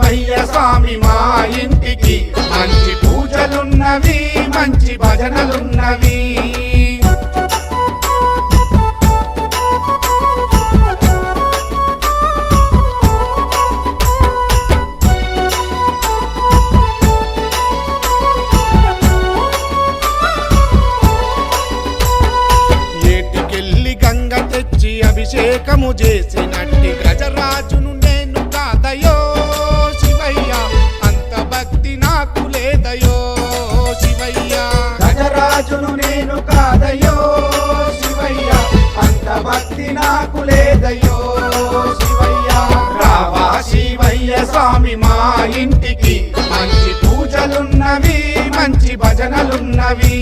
శివయ్య స్వామి మా ఇంటికి మంచి పూజలున్నవి మంచి భజనలున్నవి అభిషేకము చేసినట్టి గజరాజును నేను కాదయో శివయ్య అంత భక్తి నాకు లేదయో శివయ్య గజరాజును నేను కాదయో శివయ్య అంత భక్తి నాకు లేదయో శివయ్య రావా శివయ్య స్వామి మా ఇంటికి మంచి పూజలున్నవి మంచి భజనలున్నవి